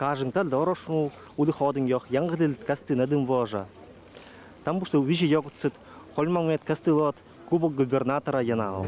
кажыңтал дорошну уды ходың йох яңғыдыл касты надым вожа. Там бушлы вижи йогутсыт холмаңмет касты лот кубок губернатора янау.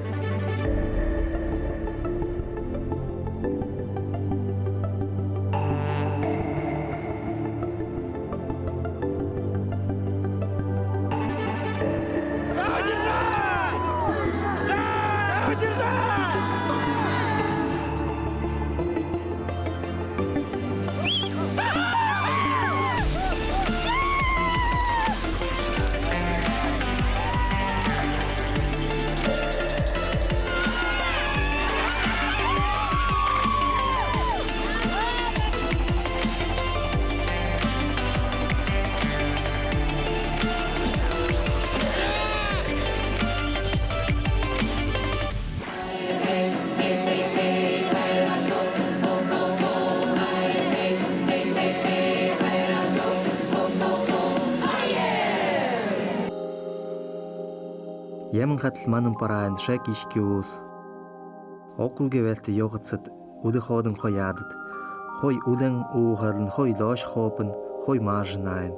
Яман хатл манын параан шак ишкиус. Округе велте йогатсат уды ходын хоядыт. Хой улен уухалын, хой лош хопын, хой мажынайн.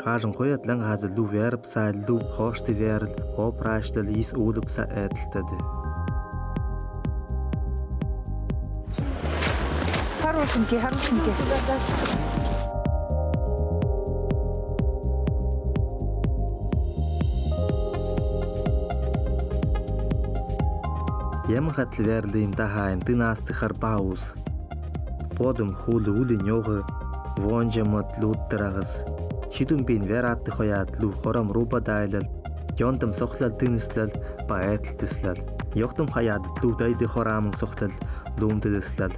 Кажын хоят лан хазы лу верб са лу хошты верл, опраштал ис улып са этлтады. Хорошенький, хорошенький. Яман хатл верлы им тахайн тынасты харпаус. Подым хулы ули нёгы, вонжамат луттырагыз. Шитум бин вератты хоят лу хорам руба дайлал. Йонтам сохлал тыныслал, паэтлтыслал. Йохтам хаят лу дайды хорамын сохлал, лумтыдыслал.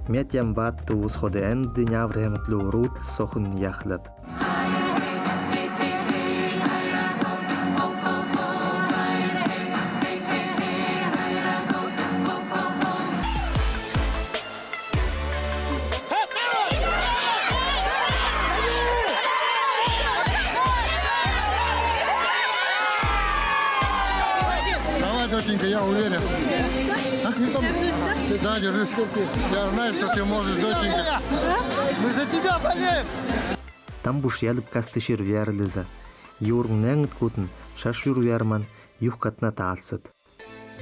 Мет ям бат туус ходы энды няврхемат лу рутл сохын яхлад. Доченька, я уверен. Да, держись. Я знаю, что ты можешь, доченька. Мы за тебя болеем. Там буш ялып кастышыр верлыза. Юрн нэнгт кутын, шашур верман, юхкатна талсат.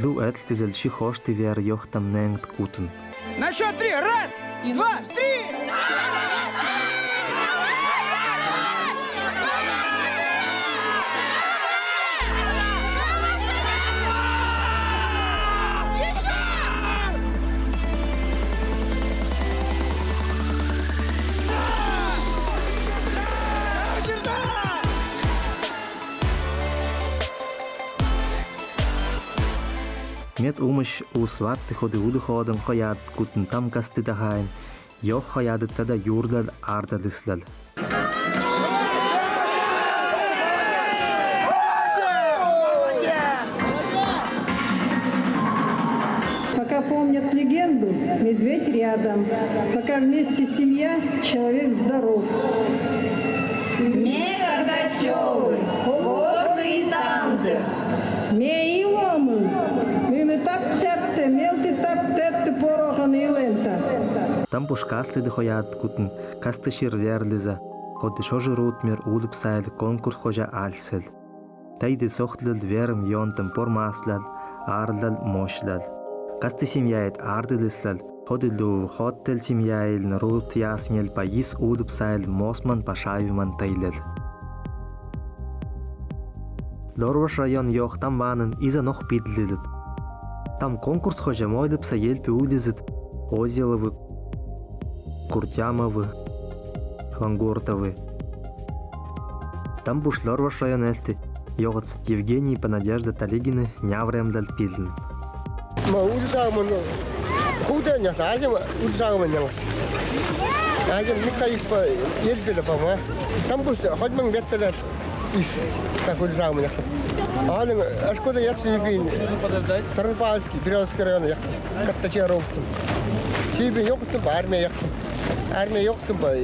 Лу этлтизел ши хошты вер йохтам нэнгт кутын. На счет 3. Раз, и 2, 3. Мет умыш усватты ходы уды ходын хоят кутын там касты дахайн. Йох хоядыт тада юрлал ардалыслал. Пока помнят легенду, медведь рядом. Пока вместе семья, человек здоров. Ме Горгачевы, гордые танты. Ме иломы, мы так тепте, мелты так тетте порохан илента. Там буш касты хоят кутын кастышыр верлыза. Ходы шожы рутмер улып сайл конкурс хожа альсел. Тайды сохтлал верм йонтам пормаслал, арлал мошлал. Касты семьяет ардылыслал. Ходы лу хоттел семьяил нарут яснел паис улып сайл мосман пашайвман тайлал. Лорваш район йох там ванын иза нох бидлилит. Там конкурс хожа мойлып са елпи улизит. Озеловы, Куртямовы, Лангортовы. Там буш Лорваш район эльты. Йогатс Евгений по Надежда Талигины няврем пилн. Ма улисагмын худanya сажем улисагмын яңс. Ажем никаиспа елбеле пама. Там буш ходман беттелер ис как улисагмын яхс. Аның ашкода яхсын бин Сарпальский, Березский район яхсын. Каттачаровцын. Себе йоксын армия яхсын. Армия йоксын ба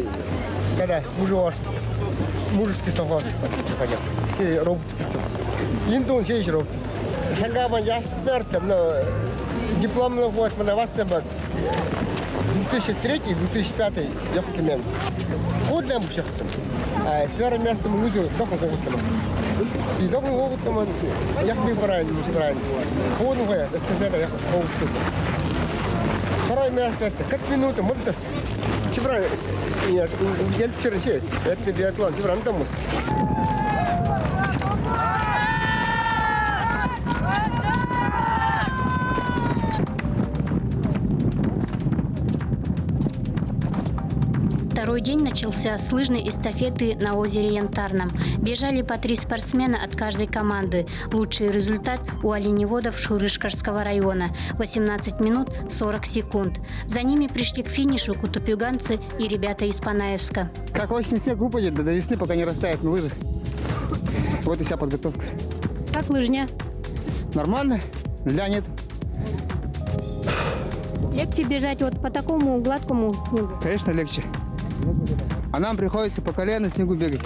когда мужош мужеский совхоз пойдет. И робот спецов. Индон чей робот. Шагаман ястыртым, но дипломный вот на вас собак. 2003-2005 ехал. Годным ехал. А первое место мы уже дома ехали. И дома ехали, я не брал, не брал. Полное, эстафета ехал. Второе место это как минута, может. Чебра, я через это биатлон, чебра, там мус. Второй день начался с лыжной эстафеты на озере Янтарном. Бежали по 3 спортсмена от каждой команды. Лучший результат у оленеводов Шурышкарского района – 18 минут 40 секунд. За ними пришли к финишу кутупюганцы и ребята из Панаевска. Как осень снег выпадет, до весны, пока не растает на лыжах. Вот и вся подготовка. Как лыжня? Нормально? Льда нет. Легче бежать вот по такому гладкому снегу? Конечно, легче. А нам приходится по колено в снегу бегать.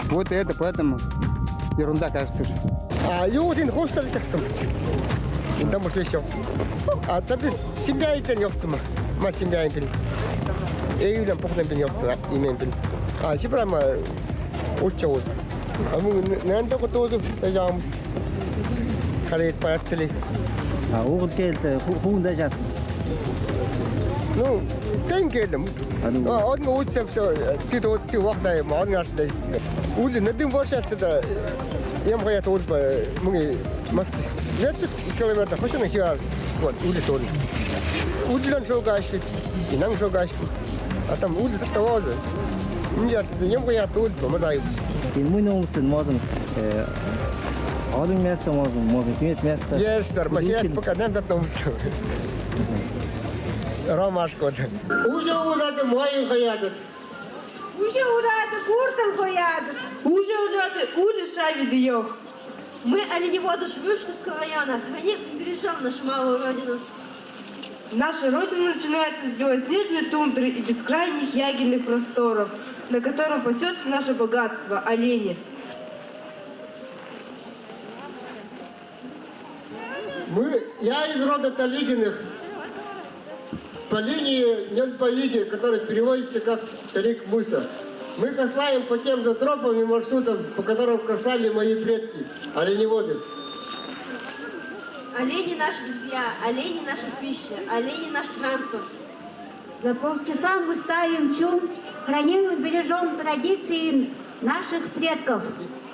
Вот и это, поэтому ерунда, кажется же. А один хостел таксом. Там может еще. А там семья и тенёвцема. Ма семья и тен. И там похнем тенёвцема имен тен. А чебрама учёс. А мы не андоко тоже тажамс. Харит паятли. А угол келте хуунда жатсың. Ну, тенкелем. Он учится все. Ты вот ты вахтай, он наш здесь. Ули на дым вошел-то. Я могу это вот мы масты. 20 километров, хочешь начать? Вот, ули тоже. Ули он шогашит, и нам шогашит. А там ули того же. Нет, я могу это вот помогаю. Сен мой номсын можем. Один место можем иметь место. Есть, сэр, я пока не датном сказал. Ромашко. Уже урады моим хаядат. Уже урады куртом хоядут. Уже урады ули шавиды йох. Мы, оленеводы Швышкарского района, храним и бережем нашу малую родину. Наша родина начинается с белоснежной тундры и бескрайних ягельных просторов, на котором пасется наше богатство – олени. Я из рода Талигиных, по линии Нельпаиги, который переводится как «старик Муса». Мы кослаем по тем же тропам и маршрутам, по которым кослали мои предки, оленеводы. Олени наши друзья, олени наша пища, олени наш транспорт. За полчаса мы ставим чум, храним и бережем традиции наших предков.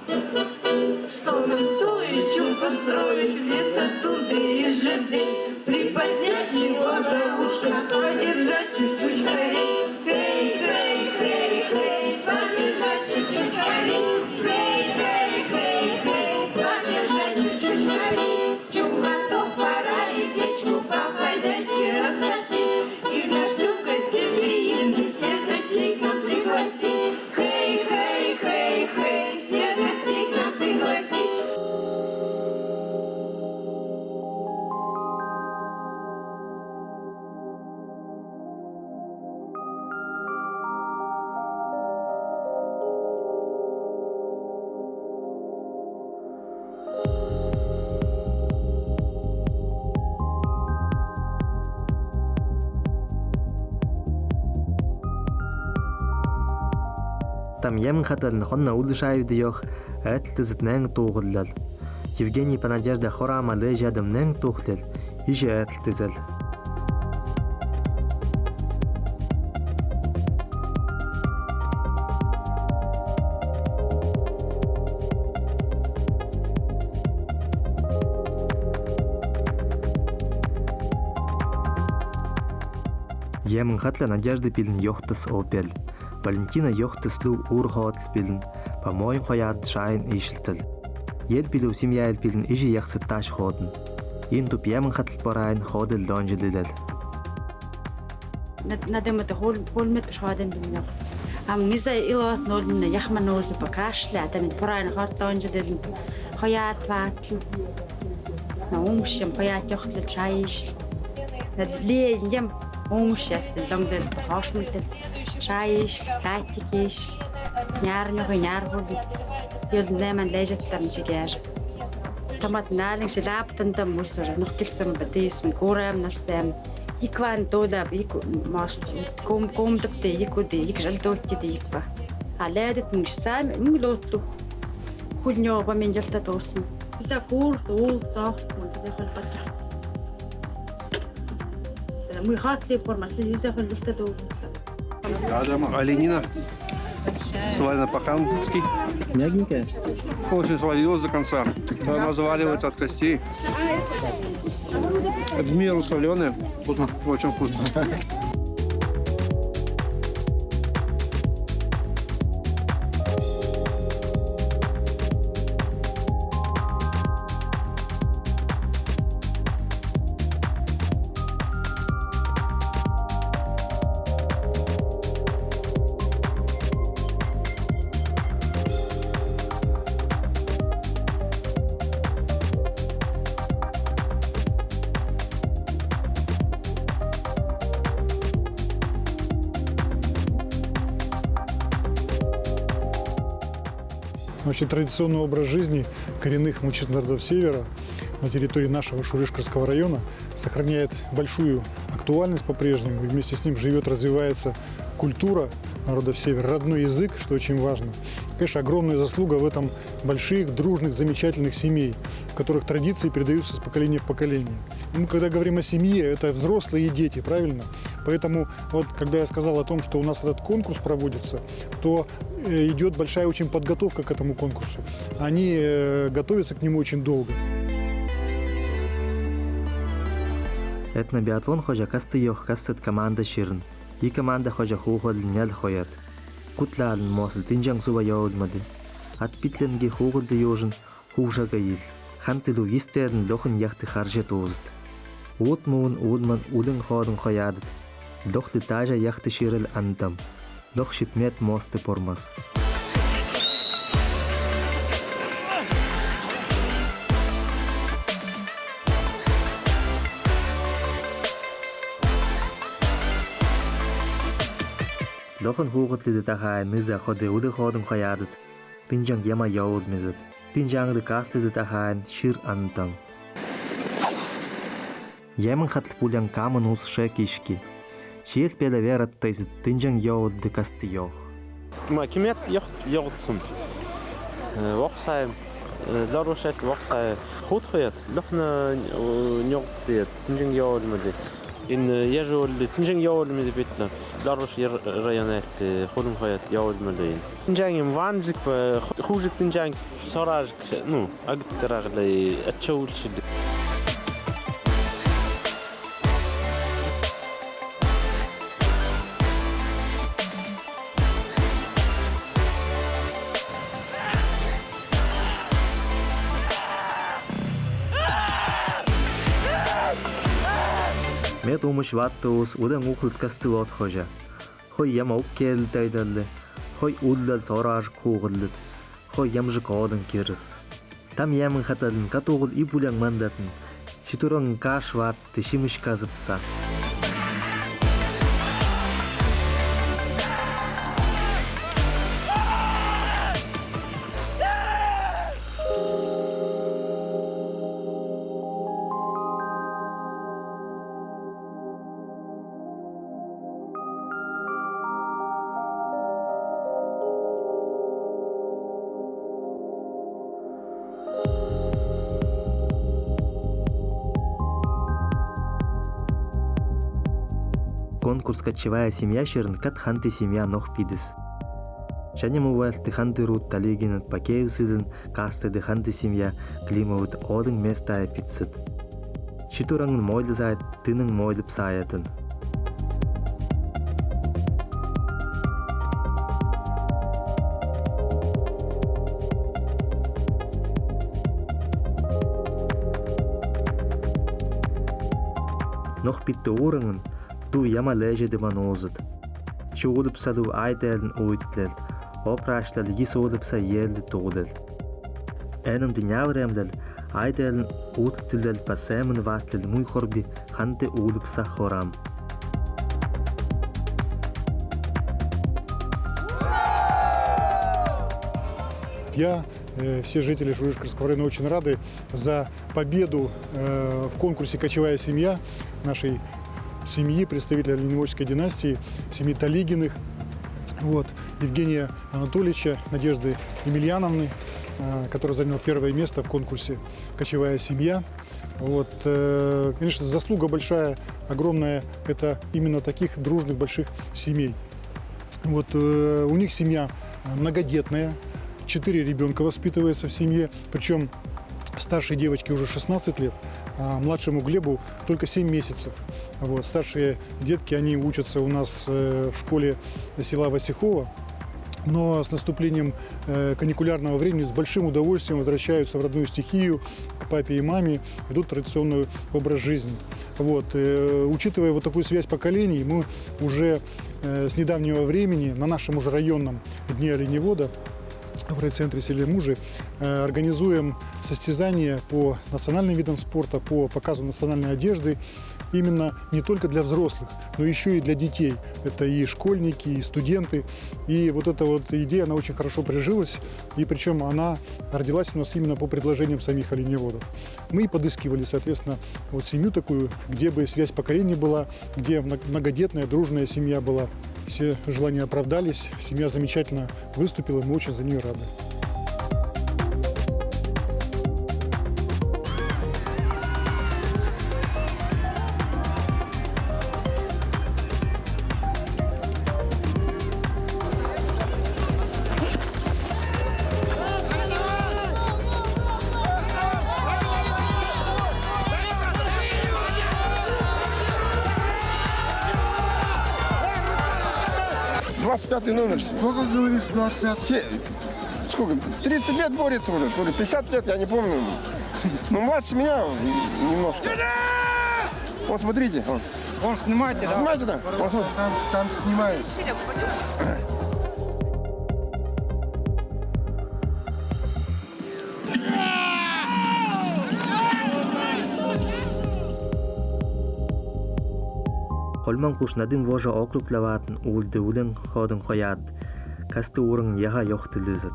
Что нам стоит чум построить в лесотундре ежедень, приподнять его за уши, подержать чуть-чуть хорей. Хей, хей, хей, хей, подержать чуть-чуть хорей. Хей, хей, хей, хей, подержать чуть-чуть хорей. Чум готов, пора и печку по-хозяйски растопить. И наш чум гостеприимный, всех гостей к нам пригласить. Хей, хей, хей, хей, всех гостей к нам пригласить. Там ямын хаталын хонна улы шайвды йох, әтлтізіт нәң туғыллал. Евгений Панадежда хорама лежадым нәң туғлал, иже әтлтізіл. Ямын хатла Надежда пилін йохтыс опел. Валентина йохтыслу урхотл пилін, помоин хояд шайн ишілтіл. Ел пилу семья ел пилін ижи яқсы таш ходын. Ин туп ямын хатл парайн ходыл донжилилел. Надемата холмет шходен биннавц. Ам низа илот нолна яхманозу покашля, атамит парайн хот донжилил. Хояд ватл. На умшем хояд йохтл чайш. Надле ям умшястен домдел хошмутел. Шайш, лайтикиш, нярнёхой няргули. Юлдэмэн лежэтлэрн чигэр. Томат налин шилаптан там мусора, нухтилсам батисм, курэм налсэм. Ikvan toda iku mas kom tapte iku de ikjal totti de ikba. Aladet mishsam minglotu. Kulnyo ba minjalta tosma. Isa kur tul sa monte khalqata. Мы хотели формасы, из-за этого. Оленина. Сварена по-хамски. Мягенькая? Очень сварилась до конца. Она заваривается от костей. В меру соленая. Вкусно. Очень вкусно. Вообще традиционный образ жизни коренных малочисленных народов Севера на территории нашего Шурышкарского района сохраняет большую актуальность по-прежнему. И вместе с ним живет, развивается культура народов Севера, родной язык, что очень важно. Конечно, огромная заслуга в этом больших, дружных, замечательных семей, в которых традиции передаются с поколения в поколение. И мы, когда говорим о семье, это взрослые и дети, правильно? Поэтому, вот, когда я сказал о том, что у нас этот конкурс проводится, то идет большая очень подготовка к этому конкурсу. Они готовятся к нему очень долго. Этнобиатлон хожа касты йох кассет команда ширн. И команда хожа хухол нял хоят. Кутлалын мосл тинжан сува яулмады. От питленги хухол да йожын хужа гаил. Хантылу вистерн лохын яхты харже тозд. Утмуун улман улын ходын хоядыт. Лохлы тажа яхты ширил антам. Лох шитмет мосты пормас. Лохон хуготлы тахай ныза ходы уды ходын хоядыт. Тинжан яма яуд мезет. Тинжан ды касты тахай шир антам. Ямын хатл пулян камын ус шекишки. Шиел пеле верат тайзит тинжан яуд ды касты йох. ما كميات يغطسم وقصاي لاروشات وقصاي خود خيات لخنا نيغطيت تنجن يول مدي إن يجوا تنجن يول مدي بيتنا لاروش ريانات خودم خيات يول مدي تنجن يموانجك خوجك تنجن سراجك نو أقدر أغلي أتشول شد Мед умыш ваттуус удан ухлт кастылот хожа. Хой яма уккел тайдаллы. Хой уллал сораж кугыллыт. Хой ямжы кодын кирис. Там ямын хаталын катугыл ипулян мандатын. Шитуран каш ватты шимыш казыпса. Конкурс «Кочевая семья» ширн кат ханты семья нох пидис. Шаня мувал ты ханты рут талигин от пакеусиден касты ты ханты семья климовут одын места пиццет. Шитурангын мойлы зайт тынын мойлы псаятын. Нох питті орыңын ту яма лежи де манозыт. Шуғылып саду айдэлін ойтлэл, опрашлал ес олыпса елді тоғдэл. Энім дыняврэмдэл айдэлін ойтлэл пасэмін ватлэл муй хорби ханты олыпса хорам. Я, все жители Шурышкарского района очень рады за победу в конкурсе «Кочевая семья» нашей семьи, представителя оленеводческой династии, семьи Талигиных. Вот, Евгения Анатольевича, Надежды Емельяновны, который занял первое место в конкурсе «Кочевая семья». Вот, конечно, заслуга большая, огромная, это именно таких дружных больших семей. Вот, у них семья многодетная, 4 ребенка воспитывается в семье, причем старшей девочке уже 16 лет, а младшему Глебу только 7 месяцев. Вот, старшие детки, они учатся у нас в школе села Васихова, но с наступлением каникулярного времени с большим удовольствием возвращаются в родную стихию, к папе и маме, ведут традиционный образ жизни. Вот, учитывая вот такую связь поколений, мы уже с недавнего времени на нашем уже районном дне оленевода в райцентре Селимужи организуем состязания по национальным видам спорта, по показу национальной одежды, именно не только для взрослых, но еще и для детей. Это и школьники, и студенты. И вот эта вот идея, она очень хорошо прижилась, и причем она родилась у нас именно по предложениям самих оленеводов. Мы и подыскивали, соответственно, вот семью такую, где бы связь поколений была, где многодетная, дружная семья была. Все желания оправдались, семья замечательно выступила, мы очень за нее рады. «25-й номер». Сколько говоришь, 25? Сколько? 30 лет борется уже, то ли 50 лет, я не помню. Но младше меня немножко. Вот смотрите. Вон снимайте, да? Снимайте, да? Вот, там снимают. Holman kuş nadim voja okruklavatın ulde ulen hodun koyat. Kastı uğrun yaha yoxtılızıt.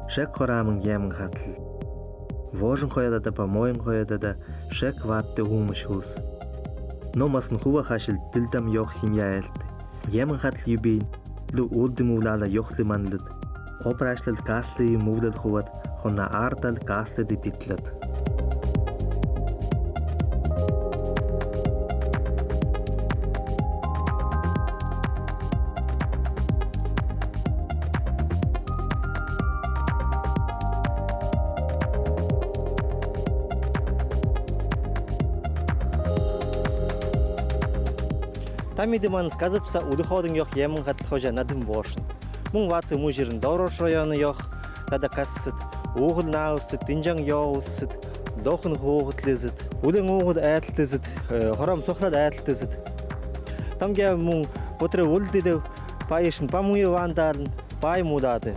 Şek koramın yemin katıl. Vojun koyada da pamoyun koyada da şek vattı humuş hus. Nomasın huva haşil dildam yok simya elti. Yemin katıl yubeyin, lu ulde muvlala yoxlimanlıd. Opraşlal kaslı muvlal huvat, hona artal kaslı di bitlad. Там идеман сказывся, удыходың yok yemin katıl hoca nadim boşun. Mun vatsı mujirin Doroş rayonu yok, tada kassıt, oğul nağırsıt, dincan yoğulsıt, dokun hoğutlızıt, udın oğul ætlızıt, horam soxlad ætlızıt. Tam gel mun potre uldidev, payışın pamuyu vandalın, pay mudadı.